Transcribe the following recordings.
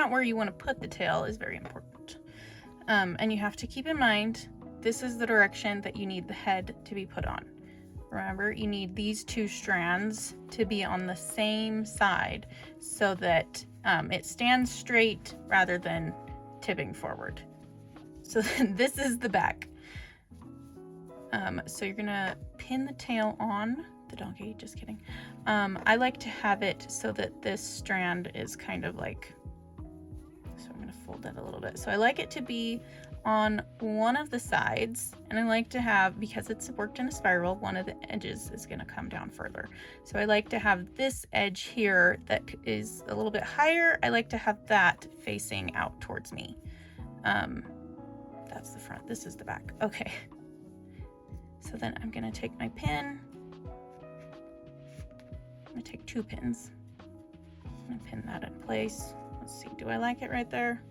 out where you want to put the tail is very important. And you have to keep in mind, this is the direction that you need the head to be put on. Remember, you need these two strands to be on the same side so that it stands straight rather than tipping forward. So then this is the back. So you're gonna pin the tail on the donkey, just kidding. I like to have it so that this strand is kind of like, so I'm gonna fold that a little bit. So I like it to be on one of the sides, and I like to have, because it's worked in a spiral, one of the edges is gonna come down further. So I like to have this edge here that is a little bit higher. I like to have that facing out towards me. That's the front, this is the back. Okay. So then I'm gonna take my pin. I'm gonna take 2 pins. I'm gonna pin that in place. Let's see, do I like it right there?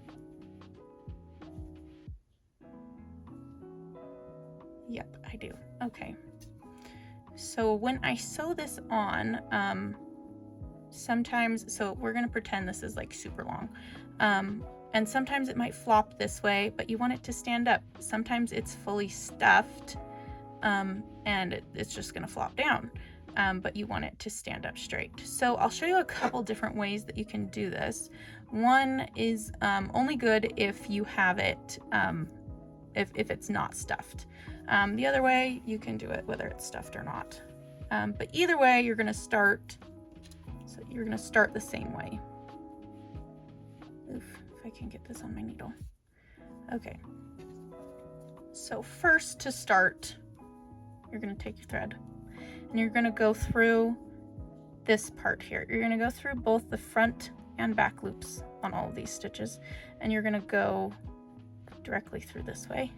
Yep, I do. Okay. So when I sew this on, sometimes, so we're gonna pretend this is like super long. And sometimes it might flop this way, but you want it to stand up. Sometimes it's fully stuffed, and it's just gonna flop down, but you want it to stand up straight. So I'll show you a couple different ways that you can do this. One is only good if you have it, if it's not stuffed. The other way, you can do it whether it's stuffed or not. But either way, you're gonna start, so you're gonna start the same way. Oof, if I can get this on my needle. Okay. So first, to start, you're gonna take your thread and you're gonna go through this part here. You're gonna go through both the front and back loops on all of these stitches, and you're gonna go directly through this way.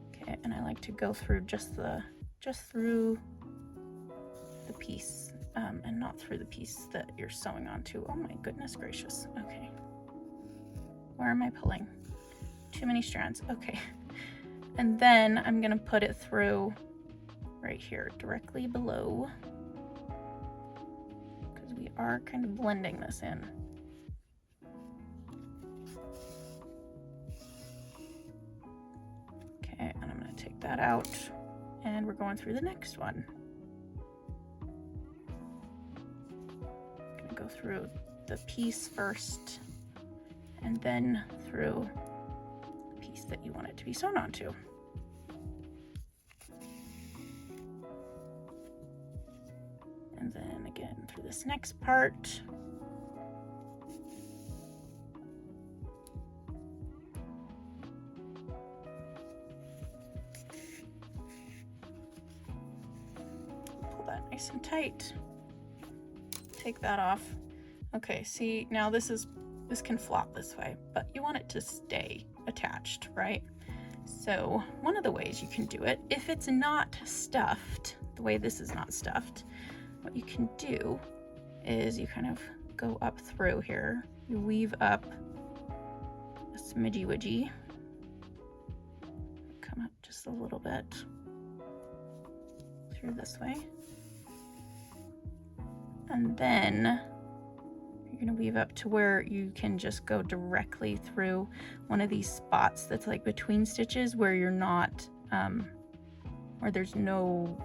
Okay, and I like to go through just through the piece, and not through the piece that you're sewing onto. Oh my goodness gracious. Okay. Where am I pulling? Too many strands. Okay. And then I'm gonna put it through right here, directly below, because we are kind of blending this in. Okay, and I'm gonna take that out, and we're going through the next one. I'm gonna go through the piece first, and then through the piece that you want it to be sewn onto. And then again through this next part. Pull that nice and tight. Take that off. Okay, see, now this can flop this way, but you want it to stay attached, right? So one of the ways you can do it, if it's not stuffed, the way this is not stuffed, what you can do is you kind of go up through here. You weave up a smidgy widgy. Come up just a little bit through this way. And then you're gonna weave up to where you can just go directly through one of these spots that's like between stitches where you're not, where there's no,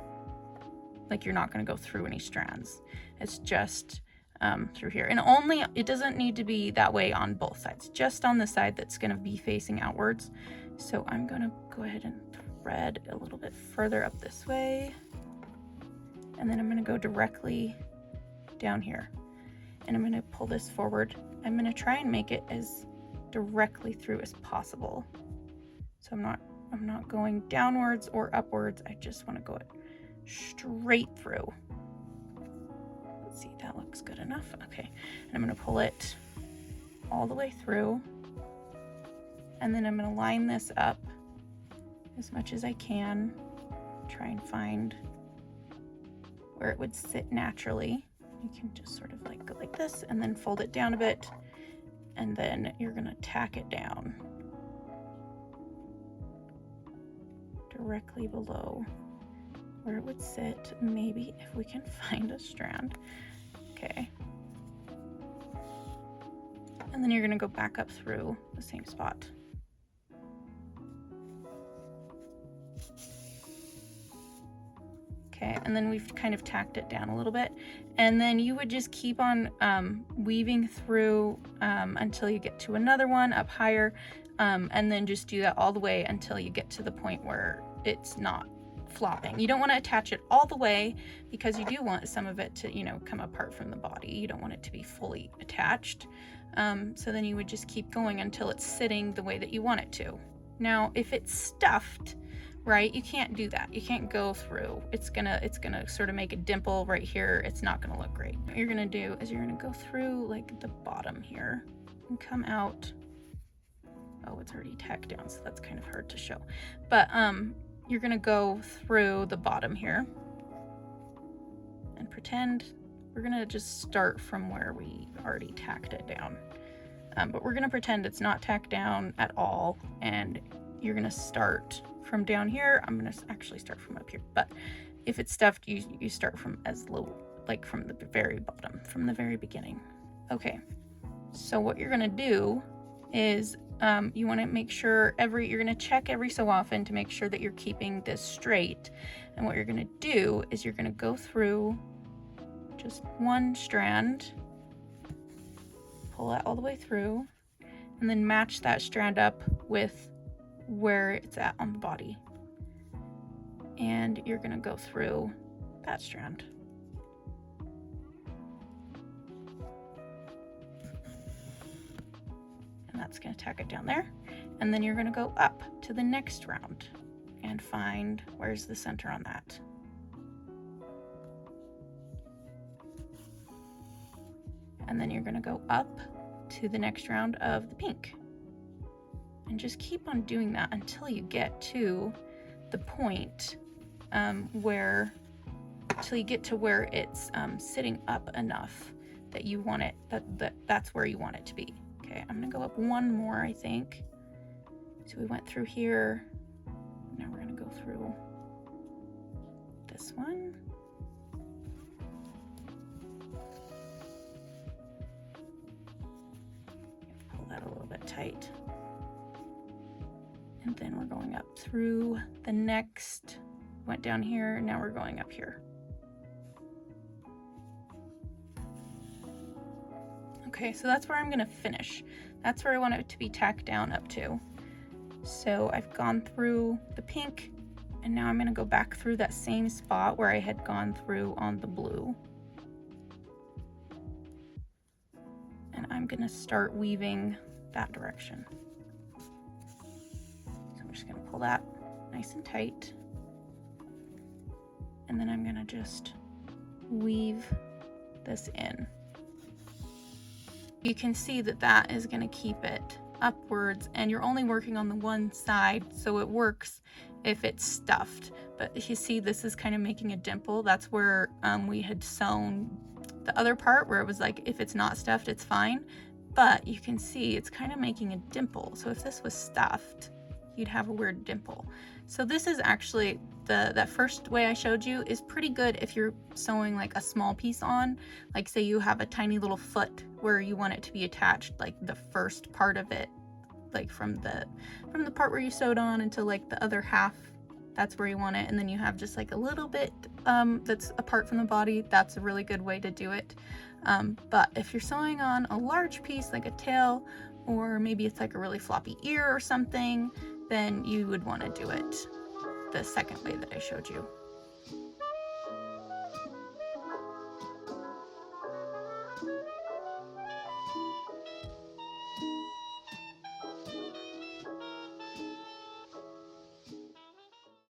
like you're not gonna go through any strands. It's just through here. And only, it doesn't need to be that way on both sides, just on the side that's gonna be facing outwards. So I'm gonna go ahead and thread a little bit further up this way. And then I'm gonna go directly down here. And I'm gonna pull this forward. I'm gonna try and make it as directly through as possible. So I'm not going downwards or upwards. I just wanna go straight through. Let's see, that looks good enough. Okay, and I'm gonna pull it all the way through. And then I'm gonna line this up as much as I can. Try and find where it would sit naturally. You can just sort of like go like this and then fold it down a bit, and then you're gonna tack it down directly below where it would sit. Maybe if we can find a strand. Okay. And then you're going to go back up through the same spot. Okay, and then we've kind of tacked it down a little bit. And then you would just keep on weaving through until you get to another one up higher. And then just do that all the way until you get to the point where it's not flopping. You don't want to attach it all the way because you do want some of it to, you know, come apart from the body. You don't want it to be fully attached. So then you would just keep going until it's sitting the way that you want it to. Now, if it's stuffed, right, you can't do that. You can't go through. It's gonna sort of make a dimple right here. It's not gonna look great. What you're gonna do is you're gonna go through like the bottom here and come out. Oh, it's already tacked down, so that's kind of hard to show. But you're gonna go through the bottom here and pretend we're gonna just start from where we already tacked it down. But we're gonna pretend it's not tacked down at all, and you're gonna start from down here. I'm gonna actually start from up here, but if it's stuffed, you start from as low, like from the very bottom, from the very beginning. Okay, so what you're gonna do is you want to make sure you're going to check every so often to make sure that you're keeping this straight. And what you're going to do is you're going to go through just one strand, pull that all the way through, and then match that strand up with where it's at on the body. And you're going to go through that strand. That's going to tack it down there, and then you're going to go up to the next round and find where's the center on that. And then you're going to go up to the next round of the pink, and just keep on doing that until you get to the point where it's sitting up enough that you want it, that's where you want it to be. Okay, I'm gonna go up one more, I think. So we went through here. Now we're gonna go through this one. Pull that a little bit tight. And then we're going up through the next, went down here, now we're going up here. Okay, so that's where I'm gonna finish. That's where I want it to be tacked down up to. So I've gone through the pink, and now I'm gonna go back through that same spot where I had gone through on the blue. And I'm gonna start weaving that direction. So I'm just gonna pull that nice and tight. And then I'm gonna just weave this in. You can see that that is going to keep it upwards, and you're only working on the one side, so it works if it's stuffed. But if you see, this is kind of making a dimple. That's where we had sewn the other part, where it was like, if it's not stuffed, it's fine. But you can see it's kind of making a dimple. So if this was stuffed, you'd have a weird dimple. So this is actually, that first way I showed you is pretty good if you're sewing like a small piece on, like say you have a tiny little foot where you want it to be attached, like the first part of it, like from the part where you sewed on until like the other half, that's where you want it. And then you have just like a little bit that's apart from the body. That's a really good way to do it. But if you're sewing on a large piece like a tail, or maybe it's like a really floppy ear or something, then you would want to do it the second way that I showed you.